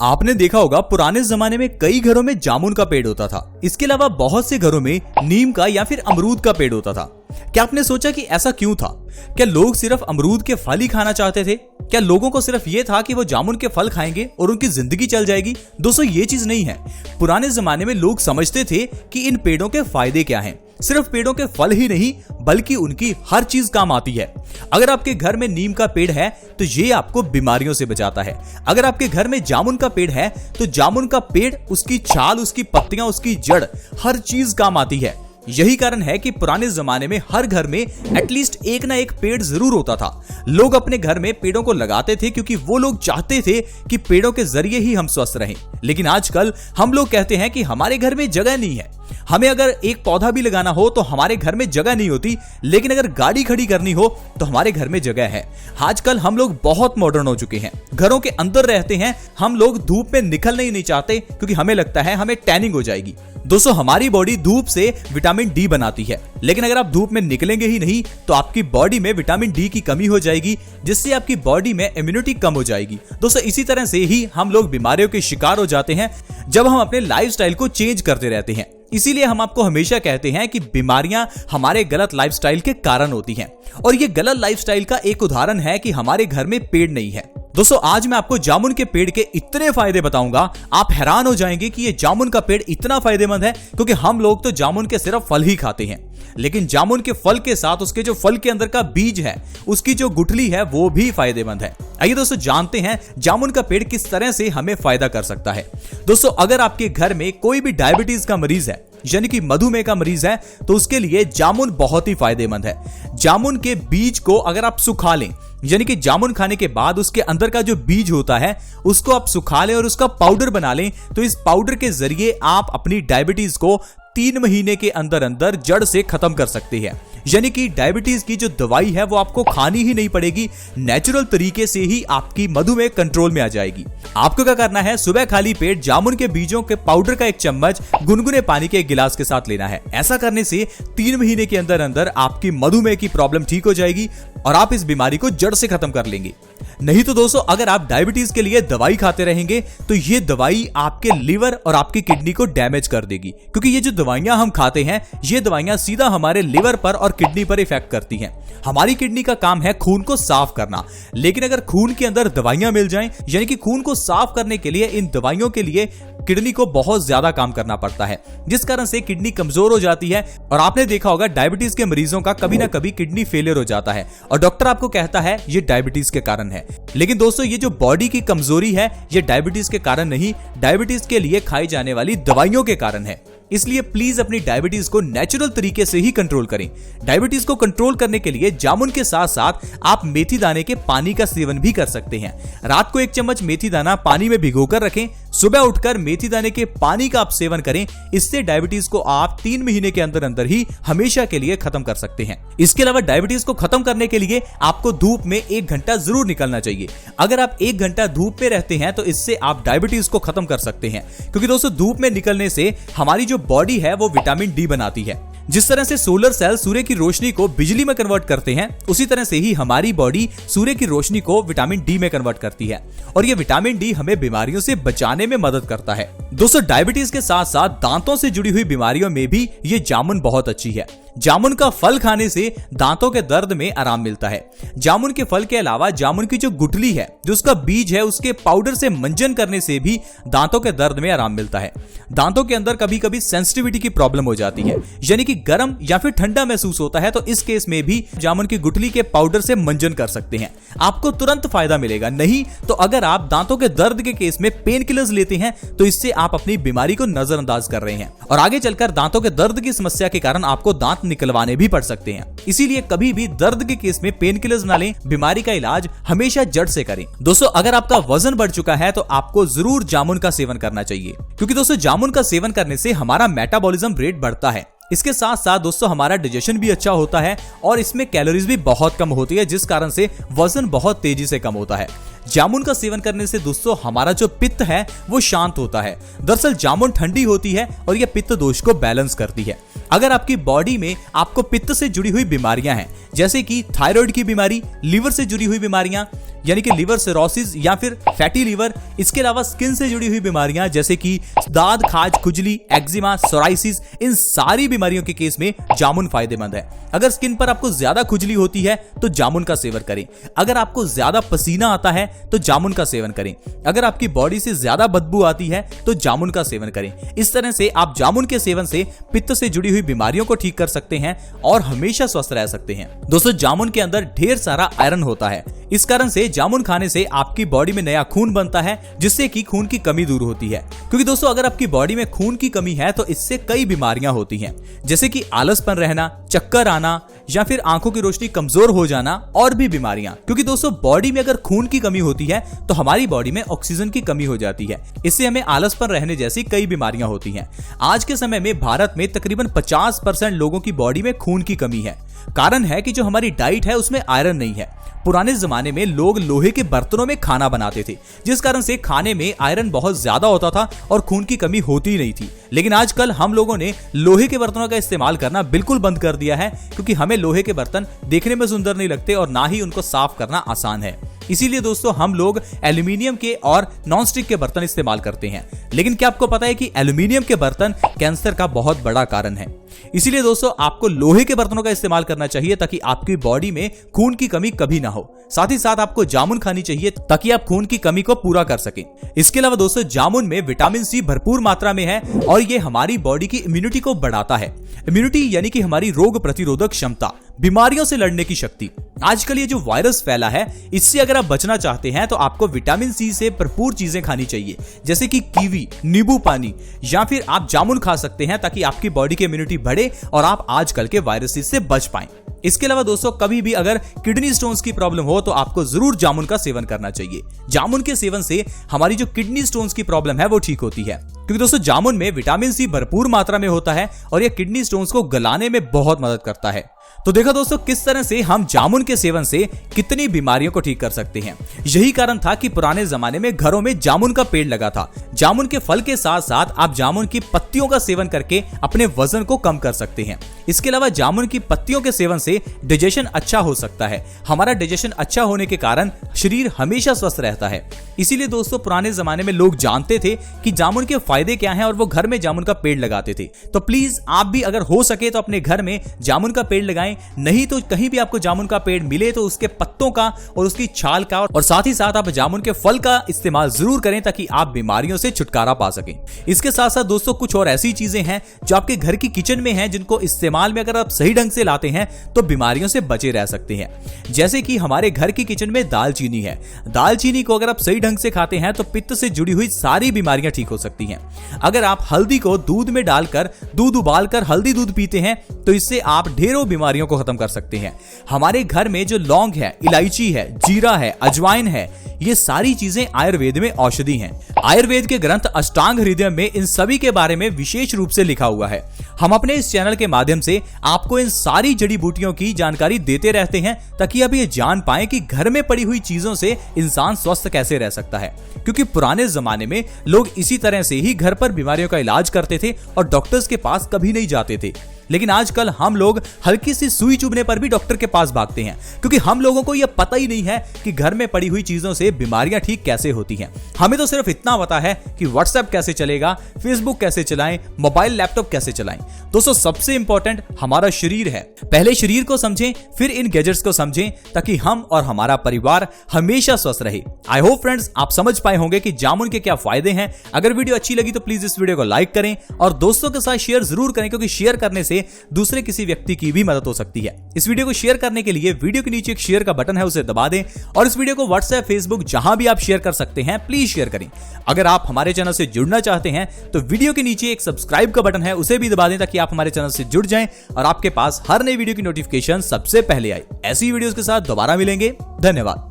आपने देखा होगा पुराने जमाने में कई घरों में जामुन का पेड़ होता था। इसके अलावा बहुत से घरों में नीम का या फिर अमरूद का पेड़ होता था। क्या आपने सोचा कि ऐसा क्यों था? क्या लोग सिर्फ अमरूद के फल ही खाना चाहते थे? क्या लोगों को सिर्फ ये था कि वो जामुन के फल खाएंगे और उनकी जिंदगी चल जाएगी? दोस्तों, ये चीज नहीं है। पुराने जमाने में लोग समझते थे कि इन पेड़ों के फायदे क्या हैं। सिर्फ पेड़ों के फल ही नहीं बल्कि उनकी हर चीज काम आती है। अगर आपके घर में नीम का पेड़ है तो ये आपको बीमारियों से बचाता है। अगर आपके घर में जामुन का पेड़ है तो जामुन का पेड़, उसकी छाल, उसकी पत्तियां, उसकी जड़, हर चीज काम आती है। यही कारण है कि पुराने जमाने में हर घर में एटलीस्ट एक ना एक पेड़ जरूर होता था। लोग अपने घर में पेड़ों को लगाते थे क्योंकि वो लोग चाहते थे कि पेड़ों के जरिए ही हम स्वस्थ रहें। लेकिन आजकल हम लोग कहते हैं कि हमारे घर में जगह नहीं है। हमें अगर एक पौधा भी लगाना हो तो हमारे घर में जगह नहीं होती, लेकिन अगर गाड़ी खड़ी करनी हो तो हमारे घर में जगह है। आजकल हम लोग बहुत मॉडर्न हो चुके हैं, घरों के अंदर रहते हैं। हम लोग धूप में निकलना ही नहीं चाहते क्योंकि हमें लगता है हमें टैनिंग हो जाएगी। दोस्तों, हमारी बॉडी धूप से विटामिन डी बनाती है, लेकिन अगर आप धूप में निकलेंगे ही नहीं तो आपकी बॉडी में विटामिन डी की कमी हो जाएगी, जिससे आपकी बॉडी में इम्यूनिटी कम हो जाएगी। दोस्तों, इसी तरह से ही हम लोग बीमारियों के शिकार हो जाते हैं जब हम अपने लाइफस्टाइल को चेंज करते रहते हैं। इसीलिए हम आपको हमेशा कहते हैं कि बीमारियां हमारे गलत लाइफस्टाइल के कारण होती हैं। और ये गलत लाइफस्टाइल का एक उदाहरण है कि हमारे घर में पेड़ नहीं है। दोस्तों, आज मैं आपको जामुन के पेड़ के इतने फायदे बताऊंगा, आप हैरान हो जाएंगे कि ये जामुन का पेड़ इतना फायदेमंद है। क्योंकि हम लोग तो जामुन के सिर्फ फल ही खाते हैं, लेकिन जामुन के फल के साथ उसके जो फल के अंदर का बीज है, उसकी जो गुठली है, वो भी फायदेमंद है। आइए दोस्तों, जानते हैं जामुन का पेड़ किस तरह से हमें फायदा कर सकता है। दोस्तों, अगर आपके घर में कोई भी डायबिटीज का मरीज है, यानी कि मधुमेह का मरीज है, तो उसके लिए जामुन बहुत ही फायदेमंद है। जामुन के बीज को अगर आप सुखा लें, यानी कि जामुन खाने के बाद उसके अंदर का जो बीज होता है उसको आप सुखा लें और उसका पाउडर बना लें, तो इस पाउडर के जरिए आप अपनी डायबिटीज को 3 महीने के अंदर अंदर जड़ से खत्म कर सकते हैं। यानी कि डायबिटीज की जो दवाई है वो आपको खानी ही नहीं पड़ेगी, नेचुरल तरीके से ही आपकी मधुमेह कंट्रोल में आ जाएगी। आपको क्या करना है, सुबह खाली पेट जामुन के बीजों के पाउडर का 1 चम्मच गुनगुने पानी के 1 गिलास के साथ लेना है। ऐसा करने से 3 महीने के अंदर अंदर आपकी मधुमेह की प्रॉब्लम ठीक हो जाएगी और आप इस बीमारी को जड़ से खत्म कर लेंगे। नहीं तो दोस्तों, अगर आप डायबिटीज के लिए दवाई खाते रहेंगे तो ये दवाई आपके लिवर और आपकी किडनी को डैमेज कर देगी। क्योंकि ये जो दवाइयां हम खाते हैं, ये दवाइयां सीधा हमारे लिवर पर और किडनी पर इफेक्ट करती हैं। हमारी किडनी का काम है खून को साफ करना, लेकिन अगर खून के अंदर दवाइयां मिल जाएं, यानी कि खून को साफ करने के लिए इन दवाइयों के लिए किडनी को बहुत ज्यादा काम करना पड़ता है, जिस कारण से किडनी कमजोर हो जाती है। और आपने देखा होगा डायबिटीज के मरीजों का कभी ना कभी किडनी फेलियर हो जाता है और डॉक्टर आपको कहता है ये डायबिटीज के कारण है। लेकिन दोस्तों, ये जो बॉडी की कमजोरी है ये डायबिटीज के कारण नहीं, डायबिटीज के लिए खाई जाने वाली दवाइयों के कारण है। इसलिए प्लीज अपनी डायबिटीज को नेचुरल तरीके से ही कंट्रोल करें। डायबिटीज को कंट्रोल करने के लिए जामुन के साथ साथ आप मेथी दाने के पानी का सेवन भी कर सकते हैं। रात को 1 चम्मच मेथी दाना पानी में भिगोकर रखें, सुबह उठकर मेथी दाने के पानी का आप सेवन करें। इससे डायबिटीज को आप 3 महीने के अंदर अंदर ही हमेशा के लिए खत्म कर सकते हैं। इसके अलावा डायबिटीज को खत्म करने के लिए आपको धूप में 1 घंटा जरूर निकलना चाहिए। अगर आप 1 घंटा धूप में रहते हैं तो इससे आप डायबिटीज को खत्म कर सकते हैं। क्योंकि दोस्तों, धूप में निकलने से हमारी जो बॉडी है वो विटामिन डी बनाती है। जिस तरह से सोलर सेल सूर्य की रोशनी को बिजली में कन्वर्ट करते हैं, उसी तरह से ही हमारी बॉडी सूर्य की रोशनी को विटामिन डी में कन्वर्ट करती है। और ये विटामिन डी हमें बीमारियों से बचाने में मदद करता है। दोस्तों, डायबिटीज के साथ साथ दांतों से जुड़ी हुई बीमारियों में भी ये जामुन बहुत अच्छी है। जामुन का फल खाने से दांतों के दर्द में आराम मिलता है। जामुन के फल के अलावा जामुन की जो गुठली है, जो उसका बीज है, उसके पाउडर से मंजन करने से भी दांतों के दर्द में आराम मिलता है। दांतों के अंदर कभी कभी सेंसिटिविटी की प्रॉब्लम हो जाती है, यानी कि गर्म या फिर ठंडा महसूस होता है, तो इस केस में भी जामुन की गुठली के पाउडर से मंजन कर सकते हैं। आपको तुरंत फायदा मिलेगा। नहीं तो अगर आप दांतों के दर्द के केस में पेन किलर्स लेते हैं तो इससे आप अपनी बीमारी को नजरअंदाज कर रहे हैं और आगे चलकर दांतों के दर्द की समस्या के कारण आपको दांत निकलवाने भी पड़ सकते हैं। इसीलिए कभी भी दर्द के केस में पेन किलर्स ना लें, बीमारी का इलाज हमेशा जड़ से करें। दोस्तों, अगर आपका वजन बढ़ चुका है तो आपको जरूर जामुन का सेवन करना चाहिए। क्योंकि दोस्तों, जामुन का सेवन करने से हमारा मेटाबॉलिज्म रेट बढ़ता है। इसके साथ साथ दोस्तों, हमारा डाइजेशन भी अच्छा होता है और इसमें कैलोरीज भी बहुत कम होती है, जिस कारण से वजन बहुत तेजी से कम होता है। जामुन का सेवन करने से दोस्तों हमारा जो पित्त है वो शांत होता है। दरअसल जामुन ठंडी होती है और यह पित्त दोष को बैलेंस करती है। अगर आपकी बॉडी में आपको पित्त से जुड़ी हुई बीमारियां हैं, जैसे कि थायराइड की बीमारी, लीवर से जुड़ी हुई बीमारियां, यानी कि लिवर सिरोसिस या फिर फैटी लिवर, इसके अलावा स्किन से जुड़ी हुई बीमारियां जैसे कि दाद, खाज, खुजली, एक्जिमा, सोराइसिस, इन सारी बीमारियों के केस में जामुन फायदेमंद है। अगर स्किन पर आपको ज्यादा खुजली होती है तो जामुन का सेवन करें। अगर आपको ज्यादा पसीना आता है तो जामुन का सेवन करें। अगर आपकी बॉडी से ज्यादा बदबू आती है तो जामुन का सेवन करें। इस तरह से आप जामुन के सेवन से पित्त से जुड़ी हुई बीमारियों को ठीक कर सकते हैं और हमेशा स्वस्थ रह सकते हैं। दोस्तों, जामुन के अंदर ढेर सारा आयरन होता है। इस कारण से जामुन खाने से आपकी बॉडी में नया खून बनता है, जिससे कि खून की कमी दूर होती है। क्योंकि दोस्तों, अगर आपकी बॉडी में खून की कमी है तो इससे कई बीमारियां होती हैं, जैसे कि आलसपन रहना, चक्कर आना या फिर आंखों की रोशनी कमजोर हो जाना और भी बीमारियां। क्योंकि दोस्तों, बॉडी में अगर खून की कमी होती है तो हमारी बॉडी में ऑक्सीजन की कमी हो जाती है। इससे हमें आलसपन रहने जैसी कई बीमारियां होती हैं। आज के समय में भारत में तकरीबन 50% लोगों की बॉडी में खून की कमी है। कारण है कि जो हमारी डाइट है उसमें आयरन नहीं है। पुराने जमाने में लोग लोहे के बर्तनों में खाना बनाते थे, जिस कारण से खाने में आयरन बहुत ज्यादा होता था और खून की कमी होती नहीं थी। लेकिन आजकल हम लोगों ने लोहे के बर्तनों का इस्तेमाल करना बिल्कुल बंद कर दिया है, क्योंकि हमें लोहे के बर्तन देखने में सुंदर नहीं लगते और ना ही उनको साफ करना आसान है। इसीलिए दोस्तों, हम लोग एल्यूमिनियम के और नॉनस्टिक के बर्तन इस्तेमाल करते हैं। लेकिन क्या आपको पता है कि एल्यूमिनियम के बर्तन कैंसर का बहुत बड़ा कारण है। इसीलिए दोस्तों, आपको लोहे के बर्तनों का इस्तेमाल करना चाहिए ताकि आपकी बॉडी में खून की कमी कभी ना हो। साथ ही साथ आपको जामुन खानी चाहिए ताकि आप खून की कमी को पूरा कर सकें। इसके अलावा दोस्तों, जामुन में विटामिन सी भरपूर मात्रा में है और ये हमारी बॉडी की इम्यूनिटी को बढ़ाता है। इम्यूनिटी यानी कि हमारी रोग प्रतिरोधक क्षमता, बीमारियों से लड़ने की शक्ति। आजकल ये जो वायरस फैला है, इससे अगर आप बचना चाहते हैं तो आपको विटामिन सी से भरपूर चीजें खानी चाहिए, जैसे कि कीवी, नींबू पानी या फिर आप जामुन खा सकते हैं ताकि आपकी बॉडी की इम्यूनिटी बढ़े और आप आजकल के वायरसेस से बच पाएं। इसके अलावा दोस्तों, कभी भी अगर किडनी स्टोन्स की प्रॉब्लम हो तो आपको जरूर जामुन का सेवन करना चाहिए। जामुन के सेवन से हमारी जो किडनी स्टोन्स की प्रॉब्लम है वो ठीक होती है, क्योंकि दोस्तों, जामुन में विटामिन सी भरपूर मात्रा में होता है और यह किडनी स्टोन्स को गलाने में बहुत मदद करता है। तो देखा दोस्तों, किस तरह से हम जामुन के सेवन से कितनी बीमारियों को ठीक कर सकते हैं। यही कारण था कि पुराने जमाने में घरों में जामुन का पेड़ लगा था। जामुन के फल के साथ साथ आप जामुन की पत्तियों का सेवन करके अपने वजन को कम कर सकते हैं। इसके अलावा जामुन की पत्तियों के सेवन से डाइजेशन अच्छा हो सकता है। हमारा डाइजेशन अच्छा होने के कारण शरीर हमेशा स्वस्थ रहता है। इसीलिए दोस्तों, पुराने जमाने में लोग जानते थे कि जामुन के फायदे क्या हैं और वो घर में जामुन का पेड़ लगाते थे। तो प्लीज आप भी अगर हो सके तो अपने घर में जामुन का पेड़ लगाएं। नहीं तो कहीं भी आपको जामुन का पेड़ मिले तो उसके पत्तों का और उसकी छाल का और साथ ही साथ आप जामुन के फल का इस्तेमाल जरूर करें ताकि आप बीमारियों से छुटकारा पा सकें। इसके साथ साथ दोस्तों, कुछ और ऐसी चीजें हैं जो आपके घर की किचन में हैं, जिनको इस्तेमाल में अगर आप सही ढंग से लाते हैं तो बीमारियों से बचे रह सकते हैं। जैसे कि हमारे घर की किचन में दालचीनी है। दालचीनी को अगर आप सही ढंग से खाते हैं तो पित्त से जुड़ी हुई सारी बीमारियां ठीक हो सकती हैं। अगर आप हल्दी को दूध में डालकर दूध उबालकर हल्दी दूध पीते हैं तो इससे आप ढेरों बीमारियों को खत्म कर सकते हैं। हमारे घर में जो लौंग है, इलायची है, जीरा है, अजवाइन है, ये सारी चीजें आयुर्वेद में औषधि हैं। आयुर्वेद के ग्रंथ अष्टांग हृदय में इन सभी के बारे में विशेष रूप से लिखा हुआ है। हम अपने इस चैनल के माध्यम से आपको इन सारी जड़ी बूटियों की जानकारी देते रहते हैं ताकि आप ये जान पाएं कि घर में पड़ी हुई चीजों से इंसान स्वस्थ कैसे रह सकता है। क्योंकि पुराने जमाने में लोग इसी तरह से ही घर पर बीमारियों का इलाज करते थे और डॉक्टर्स के पास कभी नहीं जाते थे। लेकिन आजकल हम लोग हल्की सी सुई चुभने पर भी डॉक्टर के पास भागते हैं, क्योंकि हम लोगों को यह पता ही नहीं है कि घर में पड़ी हुई चीजों से बीमारियां ठीक कैसे होती हैं। हमें तो सिर्फ इतना पता है कि व्हाट्सएप कैसे चलेगा, फेसबुक कैसे चलाएं, मोबाइल लैपटॉप कैसे चलाएं। दोस्तों, सबसे इंपॉर्टेंट हमारा शरीर है। पहले शरीर को समझें, फिर इन गैजेट्स को समझें, ताकि हम और हमारा परिवार हमेशा स्वस्थ रहे। आई होप फ्रेंड्स, आप समझ पाए होंगे कि जामुन के क्या फायदे हैं। अगर वीडियो अच्छी लगी तो प्लीज इस वीडियो को लाइक करें और दोस्तों के साथ शेयर जरूर करें, क्योंकि शेयर करने से दूसरे किसी व्यक्ति की भी मदद हो सकती है। इस वीडियो को शेयर करने के लिए वीडियो के नीचे एक शेयर का बटन है, उसे दबा दें और इस वीडियो को व्हाट्सएप, फेसबुक जहां भी आप शेयर कर सकते हैं प्लीज शेयर करें। अगर आप हमारे चैनल से जुड़ना चाहते हैं तो वीडियो के नीचे एक सब्सक्राइब का बटन है, उसे भी दबा दें ताकि आप हमारे चैनल से जुड़ जाएं और आपके पास हर नई वीडियो की नोटिफिकेशन सबसे पहले आए। ऐसी वीडियोस के साथ दोबारा मिलेंगे। धन्यवाद।